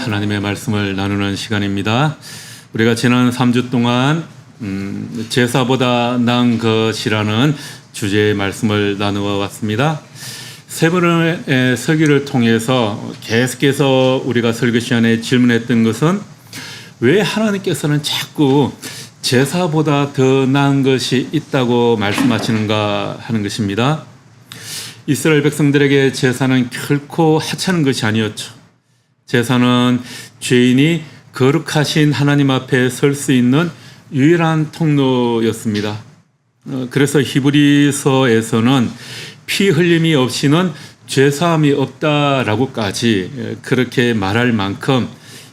하나님의 말씀을 나누는 시간입니다. 우리가 지난 3주 동안 제사보다 나은 것이라는 주제의 말씀을 나누어 왔습니다. 세 번의 설교를 통해서 계속해서 우리가 설교 시간에 질문했던 것은 왜 하나님께서는 자꾸 제사보다 더 나은 것이 있다고 말씀하시는가 하는 것입니다. 이스라엘 백성들에게 제사는 결코 하찮은 것이 아니었죠. 제사는 죄인이 거룩하신 하나님 앞에 설 수 있는 유일한 통로였습니다. 그래서 히브리서에서는 피 흘림이 없이는 죄사함이 없다라고까지 그렇게 말할 만큼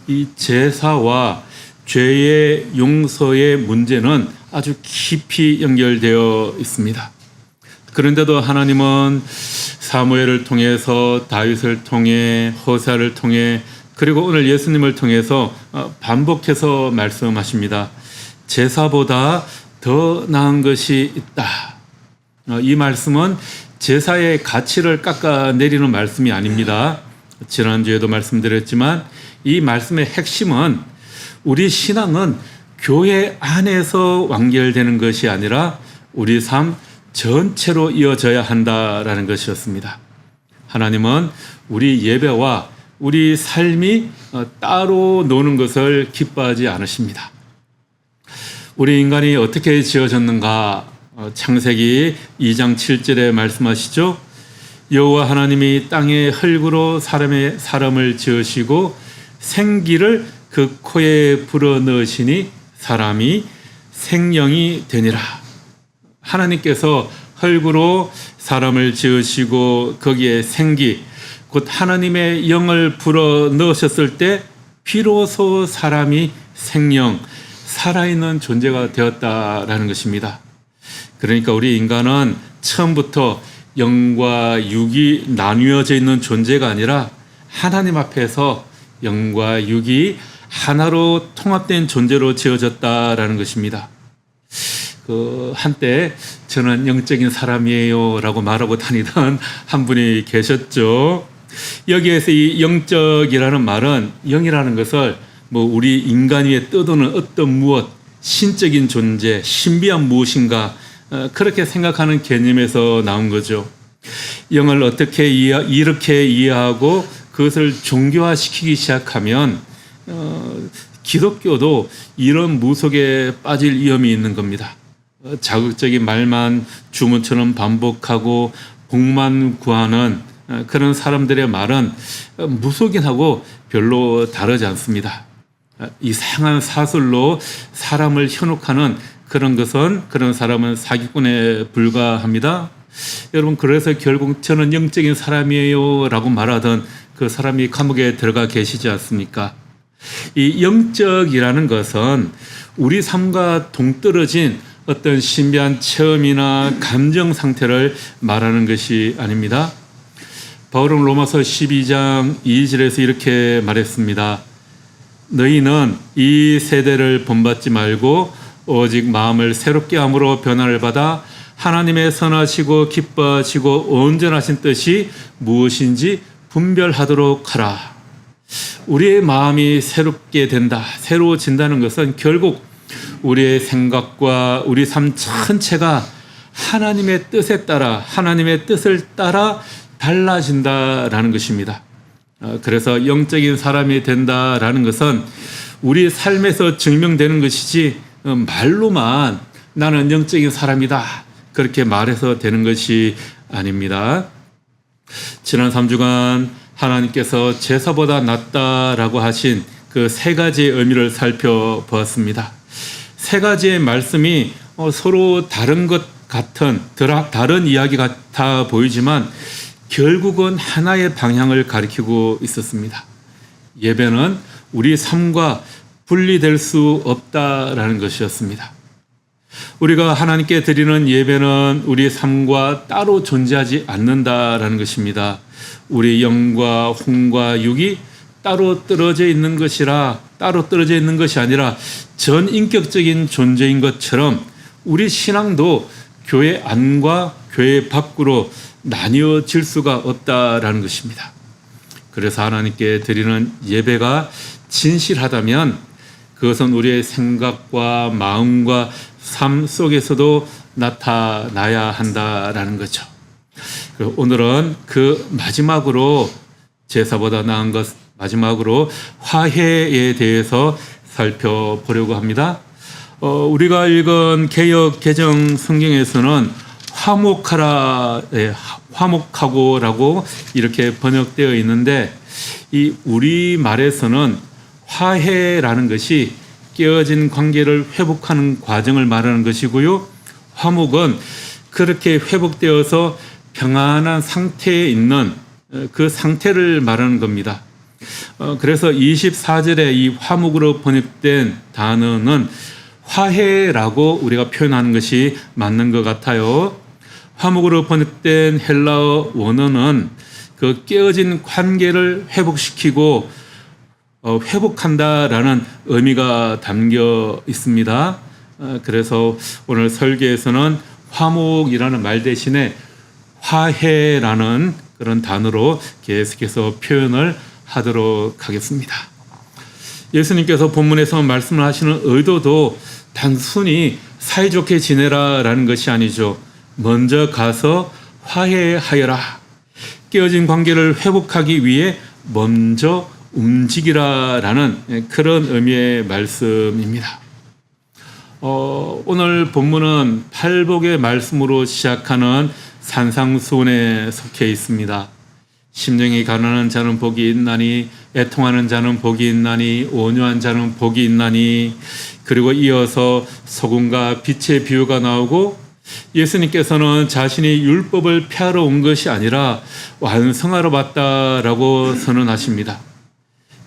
이 제사와 죄의 용서의 문제는 아주 깊이 연결되어 있습니다. 그런데도 하나님은 사무엘을 통해서, 다윗을 통해, 호세아를 통해, 그리고 오늘 예수님을 통해서 반복해서 말씀하십니다. 제사보다 더 나은 것이 있다. 이 말씀은 제사의 가치를 깎아내리는 말씀이 아닙니다. 지난주에도 말씀드렸지만 이 말씀의 핵심은 우리 신앙은 교회 안에서 완결되는 것이 아니라 우리 삶 전체로 이어져야 한다라는 것이었습니다. 하나님은 우리 예배와 우리 삶이 따로 노는 것을 기뻐하지 않으십니다. 우리 인간이 어떻게 지어졌는가? 창세기 2장 7절에 말씀하시죠. 여호와 하나님이 땅의 흙으로 사람을 지으시고 생기를 그 코에 불어넣으시니 사람이 생명이 되니라. 하나님께서 흙으로 사람을 지으시고 거기에 생기, 곧 하나님의 영을 불어넣으셨을 때 비로소 사람이 생명, 살아있는 존재가 되었다라는 것입니다. 그러니까 우리 인간은 처음부터 영과 육이 나뉘어져 있는 존재가 아니라 하나님 앞에서 영과 육이 하나로 통합된 존재로 지어졌다라는 것입니다. 한때 저는 영적인 사람이에요 라고 말하고 다니던 한 분이 계셨죠. 여기에서 이 영적이라는 말은, 영이라는 것을 우리 인간 위에 떠도는 어떤 무엇, 신적인 존재, 신비한 무엇인가, 그렇게 생각하는 개념에서 나온 거죠. 영을 어떻게 이렇게 이해하고 그것을 종교화시키기 시작하면 기독교도 이런 무속에 빠질 위험이 있는 겁니다. 자극적인 말만 주문처럼 반복하고 복만 구하는 그런 사람들의 말은 무속인 하고 별로 다르지 않습니다. 이상한 사술로 사람을 현혹하는 그런 사람은 사기꾼에 불과합니다. 여러분, 그래서 결국 저는 영적인 사람이에요 라고 말하던 그 사람이 감옥에 들어가 계시지 않습니까? 이 영적이라는 것은 우리 삶과 동떨어진 어떤 신비한 체험이나 감정 상태를 말하는 것이 아닙니다. 바울은 로마서 12장 2절에서 이렇게 말했습니다. 너희는 이 세대를 본받지 말고 오직 마음을 새롭게 함으로 변화를 받아 하나님의 선하시고 기뻐하시고 온전하신 뜻이 무엇인지 분별하도록 하라. 우리의 마음이 새롭게 된다, 새로워진다는 것은 결국 우리의 생각과 우리 삶 전체가 하나님의 뜻에 따라, 하나님의 뜻을 따라 달라진다라는 것입니다. 그래서 영적인 사람이 된다라는 것은 우리 삶에서 증명되는 것이지 말로만 나는 영적인 사람이다 그렇게 말해서 되는 것이 아닙니다. 지난 3주간 하나님께서 제사보다 낫다라고 하신 그 세 가지의 의미를 살펴보았습니다. 세 가지의 말씀이 서로 다른 것 같은, 다른 이야기 같아 보이지만 결국은 하나의 방향을 가리키고 있었습니다. 예배는 우리 삶과 분리될 수 없다라는 것이었습니다. 우리가 하나님께 드리는 예배는 우리 삶과 따로 존재하지 않는다라는 것입니다. 우리 영과 혼과 육이 따로 떨어져 있는 것이 아니라 전인격적인 존재인 것처럼 우리 신앙도 교회 안과 교회 밖으로 나뉘어질 수가 없다라는 것입니다. 그래서 하나님께 드리는 예배가 진실하다면 그것은 우리의 생각과 마음과 삶 속에서도 나타나야 한다라는 거죠. 오늘은 그 마지막으로 제사보다 나은 것 마지막으로 화해에 대해서 살펴보려고 합니다. 우리가 읽은 개역 개정 성경에서는 화목하라, 화목하고라고 이렇게 번역되어 있는데 이 우리 말에서는 화해라는 것이 깨어진 관계를 회복하는 과정을 말하는 것이고요. 화목은 그렇게 회복되어서 평안한 상태에 있는 그 상태를 말하는 겁니다. 그래서 24절에 이 화목으로 번역된 단어는 화해라고 우리가 표현하는 것이 맞는 것 같아요. 화목으로 번역된 헬라어 원어는 그 깨어진 관계를 회복시키고 회복한다라는 의미가 담겨 있습니다. 그래서 오늘 설교에서는 화목이라는 말 대신에 화해라는 그런 단어로 계속해서 표현을 하도록 하겠습니다. 예수님께서 본문에서 말씀을 하시는 의도도 단순히 사이좋게 지내라라는 것이 아니죠. 먼저 가서 화해하여라. 깨어진 관계를 회복하기 위해 먼저 움직이라라는 그런 의미의 말씀입니다. 오늘 본문은 팔복의 말씀으로 시작하는 산상수훈에 속해 있습니다. 심령이 가난한 자는 복이 있나니 애통하는 자는 복이 있나니 온유한 자는 복이 있나니 그리고 이어서 소금과 빛의 비유가 나오고 예수님께서는 자신이 율법을 폐하러 온 것이 아니라 완성하러 왔다라고 선언하십니다.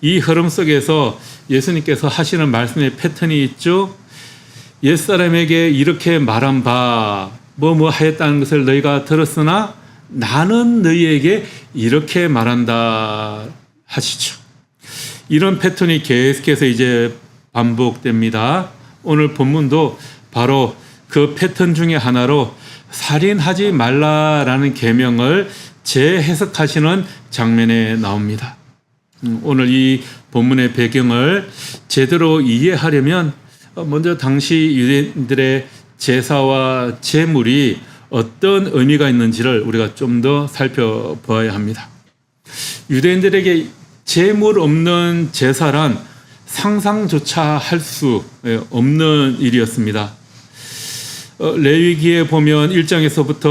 이 흐름 속에서 예수님께서 하시는 말씀의 패턴이 있죠. 옛사람에게 이렇게 말한 바 뭐뭐 하였다는 것을 너희가 들었으나 나는 너희에게 이렇게 말한다 하시죠. 이런 패턴이 계속해서 이제 반복됩니다. 오늘 본문도 바로 그 패턴 중에 하나로 살인하지 말라라는 계명을 재해석하시는 장면에 나옵니다. 오늘 이 본문의 배경을 제대로 이해하려면 먼저 당시 유대인들의 제사와 제물이 어떤 의미가 있는지를 우리가 좀 더 살펴보아야 합니다. 유대인들에게 제물 없는 제사란 상상조차 할 수 없는 일이었습니다. 레위기에 보면 1장에서부터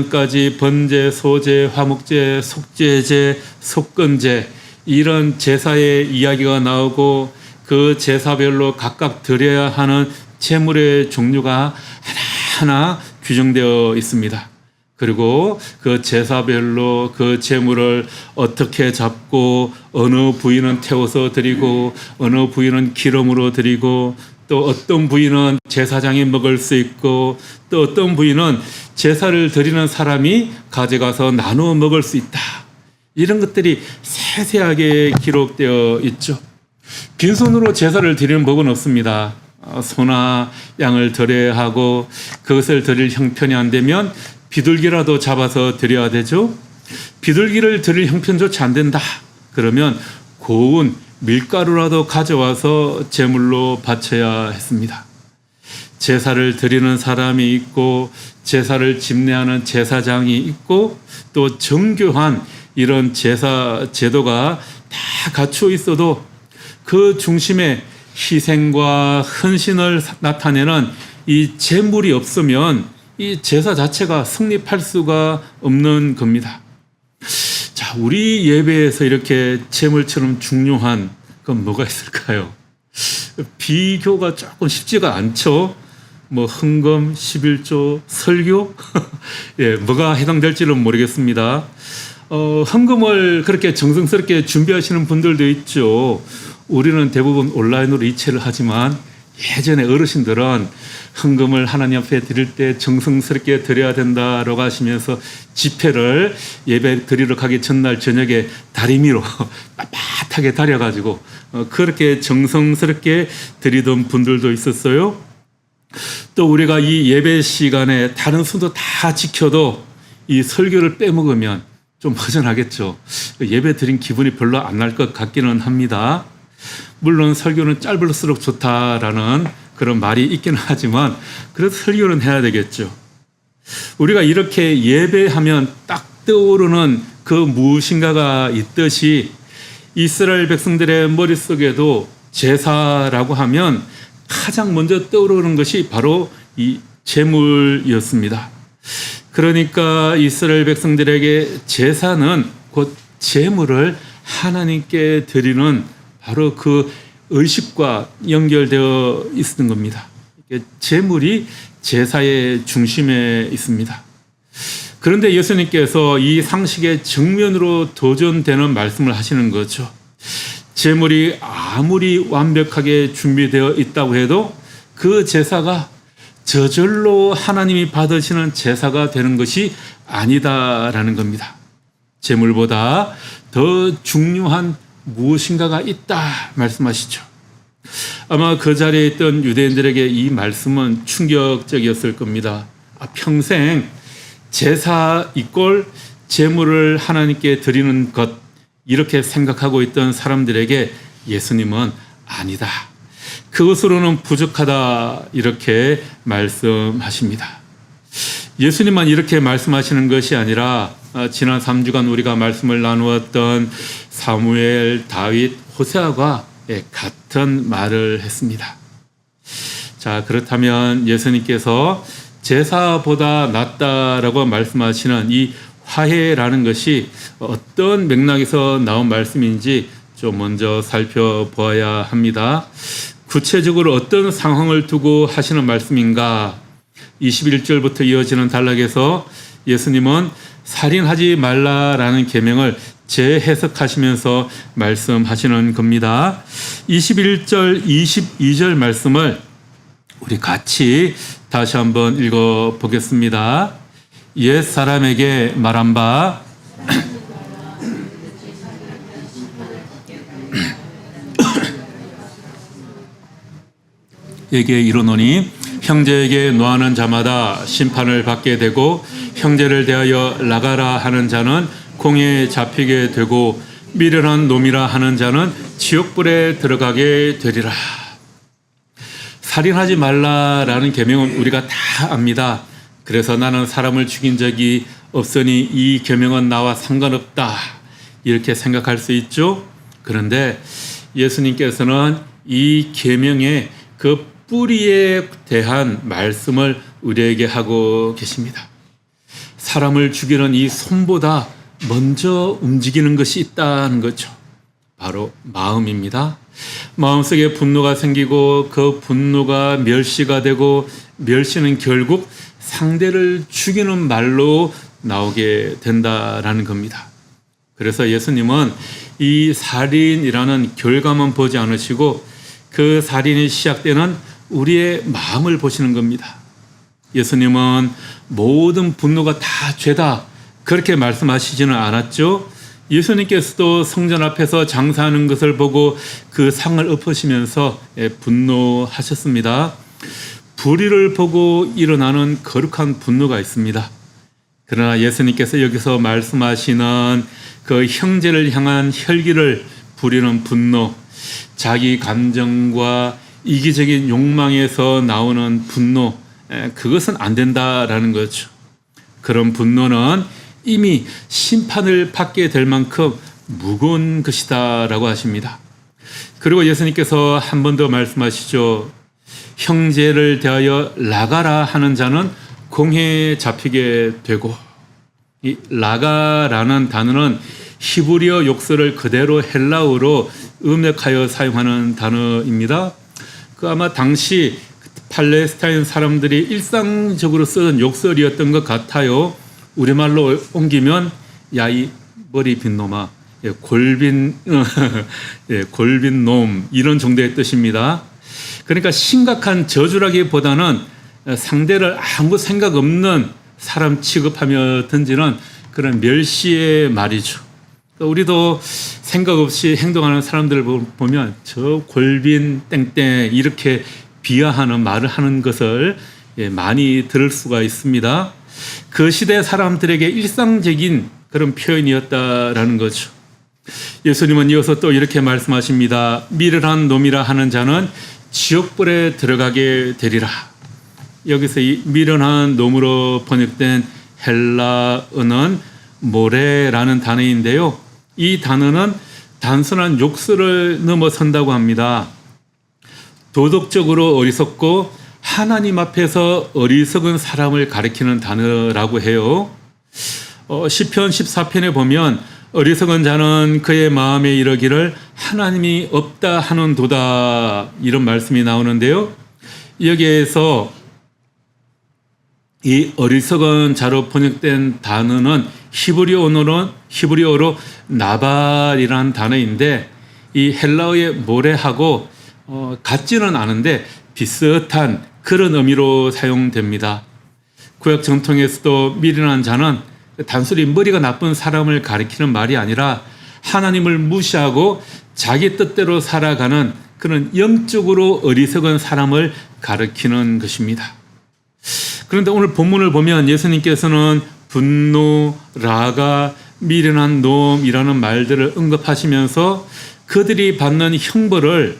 5장까지 번제, 소제, 화목제, 속죄제, 속건제 이런 제사의 이야기가 나오고 그 제사별로 각각 드려야 하는 제물의 종류가 하나하나 규정되어 있습니다. 그리고 그 제사별로 그 제물을 어떻게 잡고 어느 부위는 태워서 드리고 어느 부위는 기름으로 드리고 또 어떤 부위는 제사장이 먹을 수 있고 또 어떤 부위는 제사를 드리는 사람이 가져가서 나누어 먹을 수 있다. 이런 것들이 세세하게 기록되어 있죠. 빈손으로 제사를 드리는 법은 없습니다. 소나 양을 드려야 하고 그것을 드릴 형편이 안 되면 비둘기라도 잡아서 드려야 되죠. 비둘기를 드릴 형편조차 안 된다. 그러면 고운 밀가루라도 가져와서 제물로 바쳐야 했습니다. 제사를 드리는 사람이 있고 제사를 집례하는 제사장이 있고 또 정교한 이런 제사 제도가 다 갖추어 있어도 그 중심에 희생과 헌신을 나타내는 이 제물이 없으면 이 제사 자체가 성립할 수가 없는 겁니다. 자, 우리 예배에서 이렇게 제물처럼 중요한 건 뭐가 있을까요? 비교가 조금 쉽지가 않죠. 뭐 헌금, 11조, 설교, 예, 뭐가 해당될지는 모르겠습니다. 헌금을 그렇게 정성스럽게 준비하시는 분들도 있죠. 우리는 대부분 온라인으로 이체를 하지만 예전에 어르신들은 헌금을 하나님 앞에 드릴 때 정성스럽게 드려야 된다라고 하시면서 지폐를 예배 드리러 가기 전날 저녁에 다리미로 빳빳하게 다려가지고 그렇게 정성스럽게 드리던 분들도 있었어요. 또 우리가 이 예배 시간에 다른 순도 다 지켜도 이 설교를 빼먹으면 좀 허전하겠죠. 예배 드린 기분이 별로 안 날 것 같기는 합니다. 물론 설교는 짧을수록 좋다라는 그런 말이 있기는 하지만 그래도 설교는 해야 되겠죠. 우리가 이렇게 예배하면 딱 떠오르는 그 무엇인가가 있듯이 이스라엘 백성들의 머릿속에도 제사라고 하면 가장 먼저 떠오르는 것이 바로 이 제물이었습니다. 그러니까 이스라엘 백성들에게 제사는 곧 제물을 하나님께 드리는 바로 그 의식과 연결되어 있는 겁니다. 제물이 제사의 중심에 있습니다. 그런데 예수님께서 이 상식의 정면으로 도전되는 말씀을 하시는 거죠. 제물이 아무리 완벽하게 준비되어 있다고 해도 그 제사가 저절로 하나님이 받으시는 제사가 되는 것이 아니다라는 겁니다. 제물보다 더 중요한 무엇인가가 있다 말씀하시죠. 아마 그 자리에 있던 유대인들에게 이 말씀은 충격적이었을 겁니다. 평생 제사 이꼴 제물을 하나님께 드리는 것 이렇게 생각하고 있던 사람들에게 예수님은 아니다. 그것으로는 부족하다 이렇게 말씀하십니다. 예수님만 이렇게 말씀하시는 것이 아니라 지난 3주간 우리가 말씀을 나누었던 사무엘, 다윗, 호세아가 같은 말을 했습니다. 자, 그렇다면 예수님께서 제사보다 낫다라고 말씀하시는 이 화해라는 것이 어떤 맥락에서 나온 말씀인지 좀 먼저 살펴보아야 합니다. 구체적으로 어떤 상황을 두고 하시는 말씀인가? 21절부터 이어지는 단락에서 예수님은 살인하지 말라라는 계명을 재해석하시면서 말씀하시는 겁니다. 21절, 22절 말씀을 우리 같이 다시 한번 읽어보겠습니다. 옛 사람에게 말한 바 에게 이르노니 형제에게 노하는 자마다 심판을 받게 되고 형제를 대하여 나가라 하는 자는 공에 잡히게 되고 미련한 놈이라 하는 자는 지옥불에 들어가게 되리라. 살인하지 말라라는 계명은 우리가 다 압니다. 그래서 나는 사람을 죽인 적이 없으니 이 계명은 나와 상관없다 이렇게 생각할 수 있죠. 그런데 예수님께서는 이 계명의 그 뿌리에 대한 말씀을 우리에게 하고 계십니다. 사람을 죽이는 이 손보다 먼저 움직이는 것이 있다는 거죠. 바로 마음입니다. 마음속에 분노가 생기고 그 분노가 멸시가 되고 멸시는 결국 상대를 죽이는 말로 나오게 된다라는 겁니다. 그래서 예수님은 이 살인이라는 결과만 보지 않으시고 그 살인이 시작되는 우리의 마음을 보시는 겁니다. 예수님은 모든 분노가 다 죄다 그렇게 말씀하시지는 않았죠. 예수님께서도 성전 앞에서 장사하는 것을 보고 그 상을 엎으시면서 분노하셨습니다. 불의를 보고 일어나는 거룩한 분노가 있습니다. 그러나 예수님께서 여기서 말씀하시는 그 형제를 향한 혈기를 부리는 분노, 자기 감정과 이기적인 욕망에서 나오는 분노, 그것은 안 된다라는 거죠. 그런 분노는 이미 심판을 받게 될 만큼 무거운 것이다라고 하십니다. 그리고 예수님께서 한 번 더 말씀하시죠. 형제를 대하여 나가라 하는 자는 공회에 잡히게 되고, 이 나가라는 단어는 히브리어 욕설을 그대로 헬라어로 음역하여 사용하는 단어입니다. 그 아마 당시 팔레스타인 사람들이 일상적으로 쓰던 욕설이었던 것 같아요. 우리말로 옮기면 야 이 머리 빈 놈아, 골빈 골빈 놈 이런 정도의 뜻입니다. 그러니까 심각한 저주라기보다는 상대를 아무 생각 없는 사람 취급하며 던지는 그런 멸시의 말이죠. 우리도 생각 없이 행동하는 사람들을 보면 저 골빈 땡땡 이렇게 비하하는 말을 하는 것을 많이 들을 수가 있습니다. 그 시대 사람들에게 일상적인 그런 표현이었다라는 거죠. 예수님은 이어서 또 이렇게 말씀하십니다. 미련한 놈이라 하는 자는 지옥불에 들어가게 되리라. 여기서 이 미련한 놈으로 번역된 헬라어는 모레라는 단어인데요. 이 단어는 단순한 욕설을 넘어선다고 합니다. 도덕적으로 어리석고 하나님 앞에서 어리석은 사람을 가리키는 단어라고 해요. 시편 14편에 보면 어리석은 자는 그의 마음에 이르기를 하나님이 없다 하는도다, 이런 말씀이 나오는데요. 여기에서 이 어리석은 자로 번역된 단어는 히브리어로 나발이라는 단어인데, 이 헬라어의 모레하고 같지는 않은데 비슷한 그런 의미로 사용됩니다. 구약 정통에서도 미련한 자는 단순히 머리가 나쁜 사람을 가리키는 말이 아니라 하나님을 무시하고 자기 뜻대로 살아가는 그런 영적으로 어리석은 사람을 가리키는 것입니다. 그런데 오늘 본문을 보면 예수님께서는 분노, 라가, 미련한 놈이라는 말들을 언급하시면서 그들이 받는 형벌을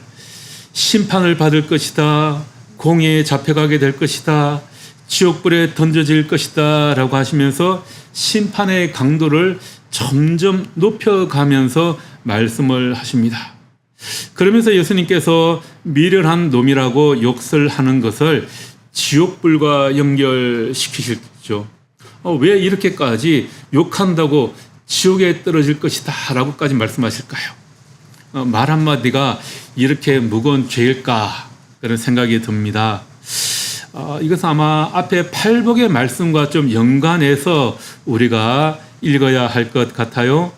심판을 받을 것이다, 공회에 잡혀가게 될 것이다, 지옥불에 던져질 것이다 라고 하시면서 심판의 강도를 점점 높여가면서 말씀을 하십니다. 그러면서 예수님께서 미련한 놈이라고 욕설하는 것을 지옥불과 연결시키셨죠. 왜 이렇게까지 욕한다고 지옥에 떨어질 것이다 라고까지 말씀하실까요? 말 한마디가 이렇게 무거운 죄일까, 그런 생각이 듭니다. 이것은 아마 앞에 팔복의 말씀과 좀 연관해서 우리가 읽어야 할 것 같아요.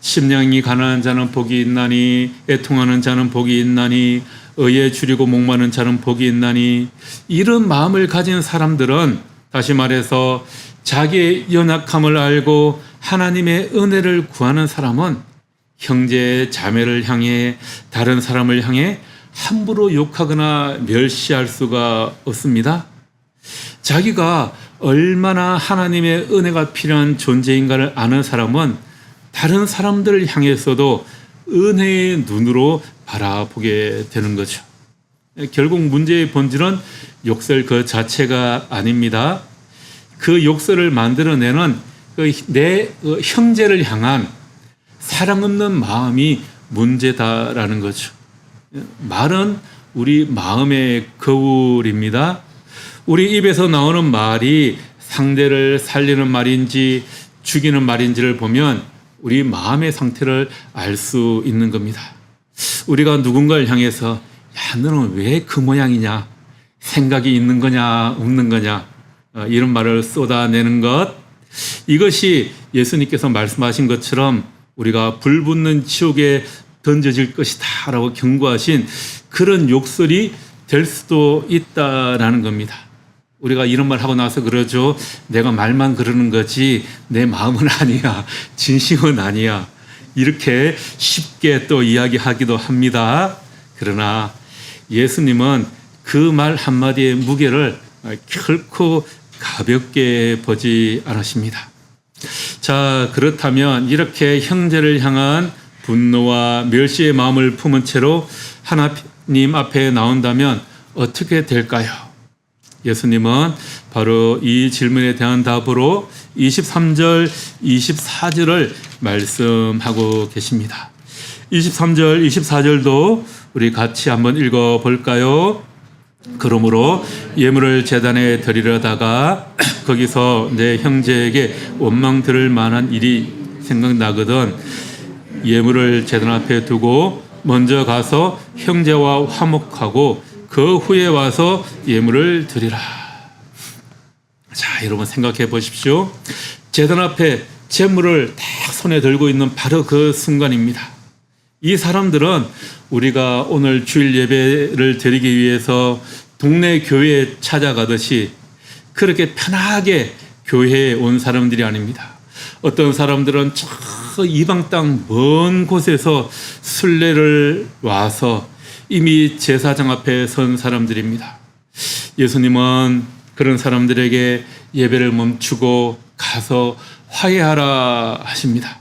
심령이 가난한 자는 복이 있나니, 애통하는 자는 복이 있나니, 의에 줄이고 목마른 자는 복이 있나니, 이런 마음을 가진 사람들은, 다시 말해서 자기의 연약함을 알고 하나님의 은혜를 구하는 사람은 형제 자매를 향해, 다른 사람을 향해 함부로 욕하거나 멸시할 수가 없습니다. 자기가 얼마나 하나님의 은혜가 필요한 존재인가를 아는 사람은 다른 사람들을 향해서도 은혜의 눈으로 바라보게 되는 거죠. 결국 문제의 본질은 욕설 그 자체가 아닙니다. 그 욕설을 만들어내는 내 형제를 향한 사랑 없는 마음이 문제다라는 거죠. 말은 우리 마음의 거울입니다. 우리 입에서 나오는 말이 상대를 살리는 말인지 죽이는 말인지를 보면 우리 마음의 상태를 알 수 있는 겁니다. 우리가 누군가를 향해서 야, 너는 왜 그 모양이냐, 생각이 있는 거냐 없는 거냐, 이런 말을 쏟아내는 것, 이것이 예수님께서 말씀하신 것처럼 우리가 불붙는 지옥에 던져질 것이다 라고 경고하신 그런 욕설이 될 수도 있다라는 겁니다. 우리가 이런 말 하고 나서 그러죠. 내가 말만 그러는 거지 내 마음은 아니야, 진심은 아니야, 이렇게 쉽게 또 이야기하기도 합니다. 그러나 예수님은 그 말 한마디의 무게를 결코 가볍게 보지 않으십니다. 자, 그렇다면 이렇게 형제를 향한 분노와 멸시의 마음을 품은 채로 하나님 앞에 나온다면 어떻게 될까요? 예수님은 바로 이 질문에 대한 답으로 23절, 24절을 말씀하고 계십니다. 23절, 24절도 우리 같이 한번 읽어볼까요? 그러므로 예물을 제단에 드리려다가 거기서 내 형제에게 원망 들을 만한 일이 생각나거든 예물을 제단 앞에 두고 먼저 가서 형제와 화목하고 그 후에 와서 예물을 드리라. 자, 여러분 생각해 보십시오. 제단 앞에 제물을 딱 손에 들고 있는 바로 그 순간입니다. 이 사람들은 우리가 오늘 주일 예배를 드리기 위해서 동네 교회에 찾아가듯이 그렇게 편하게 교회에 온 사람들이 아닙니다. 어떤 사람들은 저 이방 땅 먼 곳에서 순례를 와서 이미 제사장 앞에 선 사람들입니다. 예수님은 그런 사람들에게 예배를 멈추고 가서 화해하라 하십니다.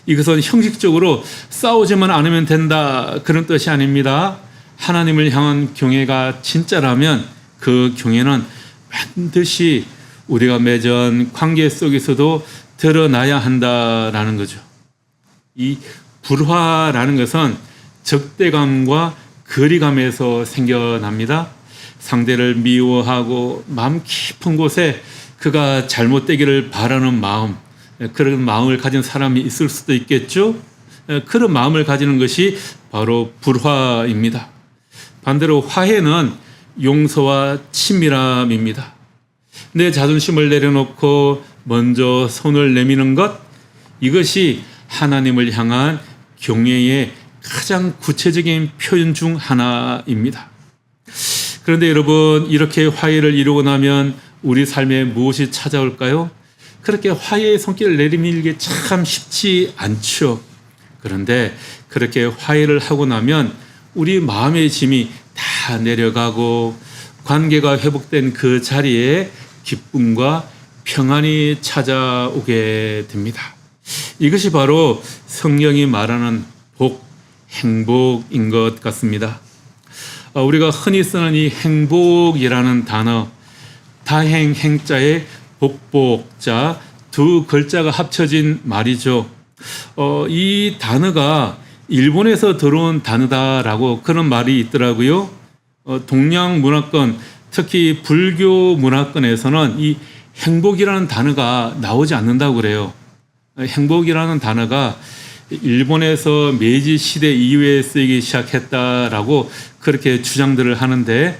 이것은 형식적으로 싸우지만 않으면 된다 그런 뜻이 아닙니다. 하나님을 향한 경외가 진짜라면 그 경외는 반드시 우리가 맺은 관계 속에서도 드러나야 한다라는 거죠. 이 불화라는 것은 적대감과 거리감에서 생겨납니다. 상대를 미워하고 마음 깊은 곳에 그가 잘못되기를 바라는 마음, 그런 마음을 가진 사람이 있을 수도 있겠죠. 그런 마음을 가지는 것이 바로 불화입니다. 반대로 화해는 용서와 친밀함입니다. 내 자존심을 내려놓고 먼저 손을 내미는 것, 이것이 하나님을 향한 경외의 가장 구체적인 표현 중 하나입니다. 그런데 여러분, 이렇게 화해를 이루고 나면 우리 삶에 무엇이 찾아올까요? 그렇게 화해의 손길을 내리밀기 참 쉽지 않죠. 그런데 그렇게 화해를 하고 나면 우리 마음의 짐이 다 내려가고 관계가 회복된 그 자리에 기쁨과 평안이 찾아오게 됩니다. 이것이 바로 성경이 말하는 복, 행복인 것 같습니다. 우리가 흔히 쓰는 이 행복이라는 단어, 다행 행자에 복복자 두 글자가 합쳐진 말이죠. 이 단어가 일본에서 들어온 단어다라고 그런 말이 있더라고요. 동양 문화권, 특히 불교 문화권에서는 이 행복이라는 단어가 나오지 않는다고 그래요. 행복이라는 단어가 일본에서 메이지 시대 이후에 쓰이기 시작했다라고 그렇게 주장들을 하는데,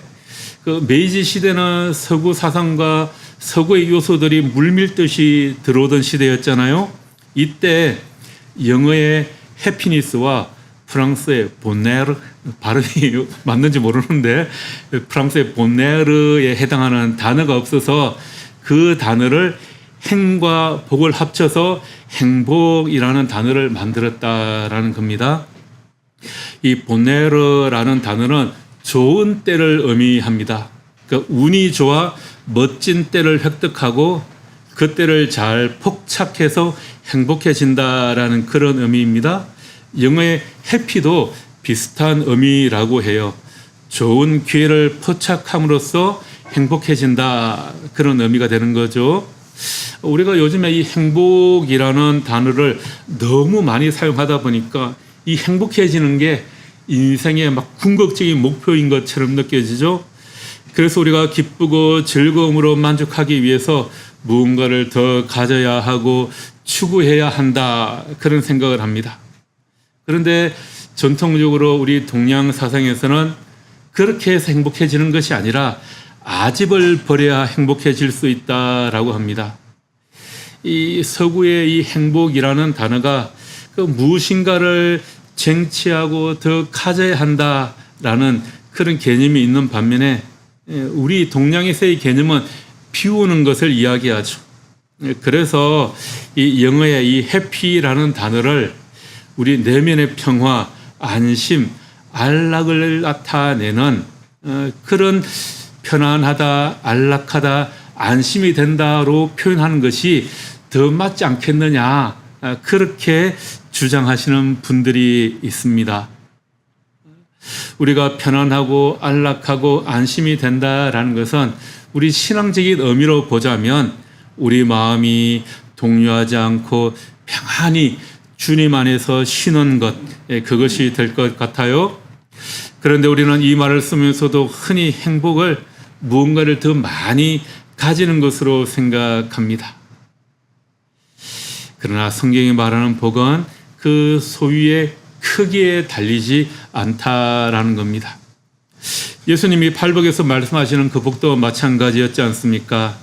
그 메이지 시대는 서구 사상과 서구의 요소들이 물밀듯이 들어오던 시대였잖아요. 이때 영어의 해피니스와 프랑스의 보네르, 발음이 맞는지 모르는데 프랑스의 보네르에 해당하는 단어가 없어서 그 단어를 행과 복을 합쳐서 행복이라는 단어를 만들었다라는 겁니다. 이 보네르라는 단어는 좋은 때를 의미합니다. 그러니까 운이 좋아 멋진 때를 획득하고 그 때를 잘 포착해서 행복해진다라는 그런 의미입니다. 영어의 해피도 비슷한 의미라고 해요. 좋은 기회를 포착함으로써 행복해진다, 그런 의미가 되는 거죠. 우리가 요즘에 이 행복이라는 단어를 너무 많이 사용하다 보니까 이 행복해지는 게 인생의 막 궁극적인 목표인 것처럼 느껴지죠. 그래서 우리가 기쁘고 즐거움으로 만족하기 위해서 무언가를 더 가져야 하고 추구해야 한다, 그런 생각을 합니다. 그런데 전통적으로 우리 동양 사상에서는 그렇게 해서 행복해지는 것이 아니라 아집을 버려야 행복해질 수 있다라고 합니다. 이 서구의 이 행복이라는 단어가 그 무엇인가를 쟁취하고 더 가져야 한다라는 그런 개념이 있는 반면에 우리 동양에서의 개념은 비우는 것을 이야기하죠. 그래서 이 영어의 이 해피라는 단어를 우리 내면의 평화, 안심, 안락을 나타내는 그런 편안하다, 안락하다, 안심이 된다로 표현하는 것이 더 맞지 않겠느냐, 그렇게 주장하시는 분들이 있습니다. 우리가 편안하고 안락하고 안심이 된다라는 것은 우리 신앙적인 의미로 보자면 우리 마음이 동요하지 않고 평안히 주님 안에서 쉬는 것, 그것이 될 것 같아요. 그런데 우리는 이 말을 쓰면서도 흔히 행복을 무언가를 더 많이 가지는 것으로 생각합니다. 그러나 성경이 말하는 복은 그 소유의 크기에 달리지 않다라는 겁니다. 예수님이 팔복에서 말씀하시는 그 복도 마찬가지였지 않습니까?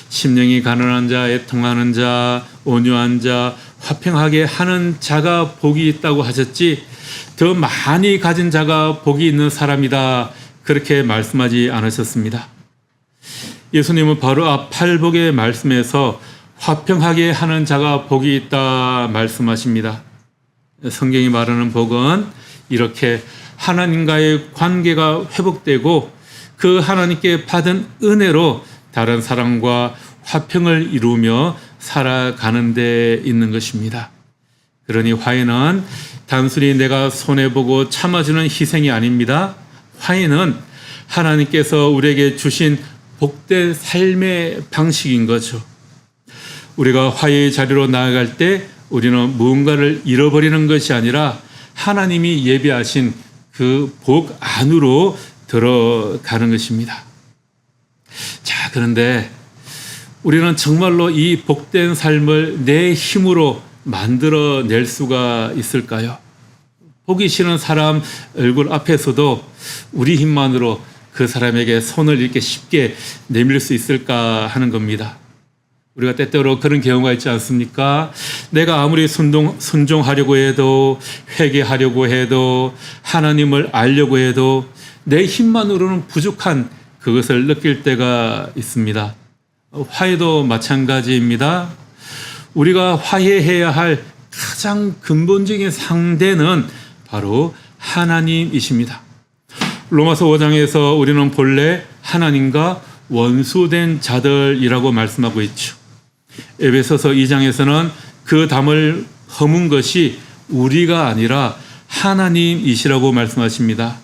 심령이 가난한 자, 애통하는 자, 온유한 자, 화평하게 하는 자가 복이 있다고 하셨지, 더 많이 가진 자가 복이 있는 사람이다, 그렇게 말씀하지 않으셨습니다. 예수님은 바로 앞 팔복의 말씀에서 화평하게 하는 자가 복이 있다 말씀하십니다. 성경이 말하는 복은 이렇게 하나님과의 관계가 회복되고 그 하나님께 받은 은혜로 다른 사람과 화평을 이루며 살아가는 데 있는 것입니다. 그러니 화해는 단순히 내가 손해보고 참아주는 희생이 아닙니다. 화해는 하나님께서 우리에게 주신 복된 삶의 방식인 거죠. 우리가 화해의 자리로 나아갈 때 우리는 무언가를 잃어버리는 것이 아니라 하나님이 예비하신 그 복 안으로 들어가는 것입니다. 자, 그런데 우리는 정말로 이 복된 삶을 내 힘으로 만들어낼 수가 있을까요? 보기 싫은 사람 얼굴 앞에서도 우리 힘만으로 그 사람에게 손을 이렇게 쉽게 내밀 수 있을까 하는 겁니다. 우리가 때때로 그런 경우가 있지 않습니까? 내가 아무리 순종하려고 해도, 회개하려고 해도, 하나님을 알려고 해도 내 힘만으로는 부족한 그것을 느낄 때가 있습니다. 화해도 마찬가지입니다. 우리가 화해해야 할 가장 근본적인 상대는 바로 하나님이십니다. 로마서 5장에서 우리는 본래 하나님과 원수된 자들이라고 말씀하고 있죠. 에베소서 2장에서는 그 담을 허문 것이 우리가 아니라 하나님이시라고 말씀하십니다.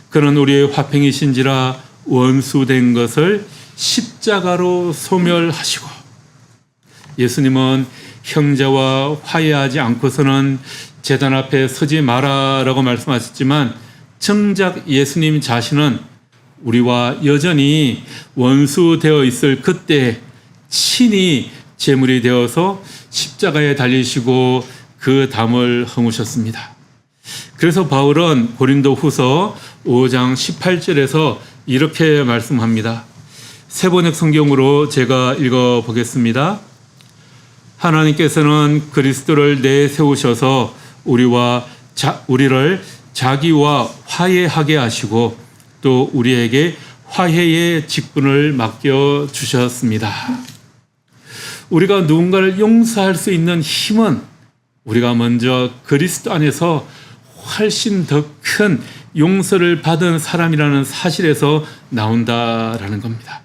그는 우리의 화평이신지라 원수된 것을 십자가로 소멸하시고, 예수님은 형제와 화해하지 않고서는 제단 앞에 서지 마라라고 말씀하셨지만 정작 예수님 자신은 우리와 여전히 원수되어 있을 그때 친히 제물이 되어서 십자가에 달리시고 그 담을 허무셨습니다. 그래서 바울은 고린도후서 5장 18절에서 이렇게 말씀합니다. 세번역 성경으로 제가 읽어보겠습니다. 하나님께서는 그리스도를 내세우셔서 우리를 자기와 화해하게 하시고 또 우리에게 화해의 직분을 맡겨 주셨습니다. 우리가 누군가를 용서할 수 있는 힘은 우리가 먼저 그리스도 안에서 훨씬 더 큰 용서를 받은 사람이라는 사실에서 나온다라는 겁니다.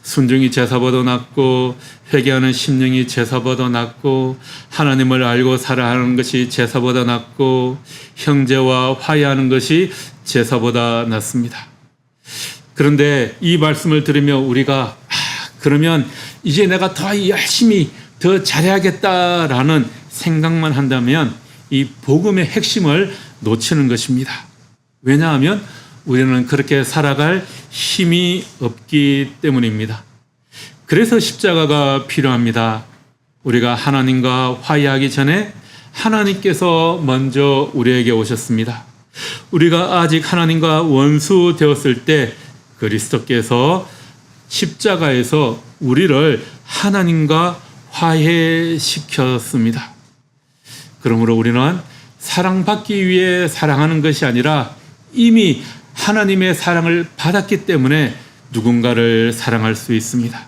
순종이 제사보다 낫고 회개하는 심령이 제사보다 낫고 하나님을 알고 살아가는 것이 제사보다 낫고 형제와 화해하는 것이 제사보다 낫습니다. 그런데 이 말씀을 들으며 우리가 그러면 이제 내가 더 열심히 더 잘해야겠다라는 생각만 한다면 이 복음의 핵심을 놓치는 것입니다. 왜냐하면 우리는 그렇게 살아갈 힘이 없기 때문입니다. 그래서 십자가가 필요합니다. 우리가 하나님과 화해하기 전에 하나님께서 먼저 우리에게 오셨습니다. 우리가 아직 하나님과 원수 되었을 때 그리스도께서 십자가에서 우리를 하나님과 화해시켰습니다. 그러므로 우리는 사랑받기 위해 사랑하는 것이 아니라 이미 하나님의 사랑을 받았기 때문에 누군가를 사랑할 수 있습니다.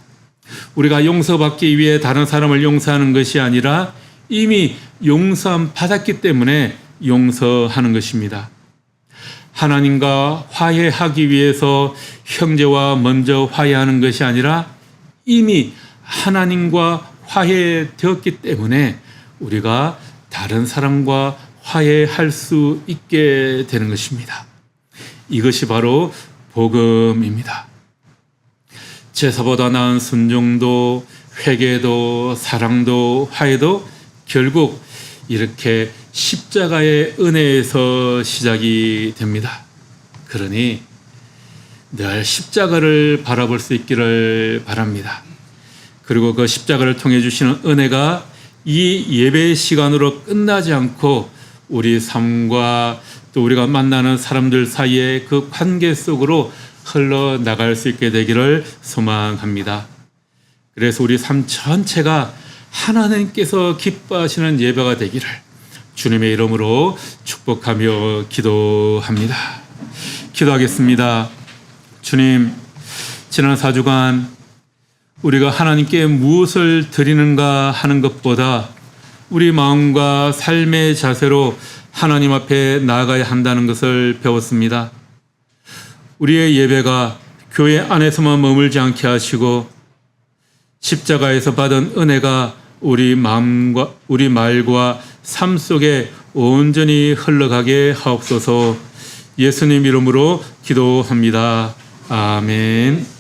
우리가 용서받기 위해 다른 사람을 용서하는 것이 아니라 이미 용서함 받았기 때문에 용서하는 것입니다. 하나님과 화해하기 위해서 형제와 먼저 화해하는 것이 아니라 이미 하나님과 화해되었기 때문에 우리가 다른 사람과 화해할 수 있게 되는 것입니다. 이것이 바로 복음입니다. 제사보다 나은 순종도 회개도 사랑도 화해도 결국 이렇게 십자가의 은혜에서 시작이 됩니다. 그러니 늘 십자가를 바라볼 수 있기를 바랍니다. 그리고 그 십자가를 통해 주시는 은혜가 이 예배 시간으로 끝나지 않고 우리 삶과 또 우리가 만나는 사람들 사이의 그 관계 속으로 흘러나갈 수 있게 되기를 소망합니다. 그래서 우리 삶 전체가 하나님께서 기뻐하시는 예배가 되기를 주님의 이름으로 축복하며 기도합니다. 기도하겠습니다. 주님, 지난 4주간 우리가 하나님께 무엇을 드리는가 하는 것보다 우리 마음과 삶의 자세로 하나님 앞에 나아가야 한다는 것을 배웠습니다. 우리의 예배가 교회 안에서만 머물지 않게 하시고 십자가에서 받은 은혜가 우리 마음과 우리 말과 삶 속에 온전히 흘러가게 하옵소서. 예수님 이름으로 기도합니다. 아멘.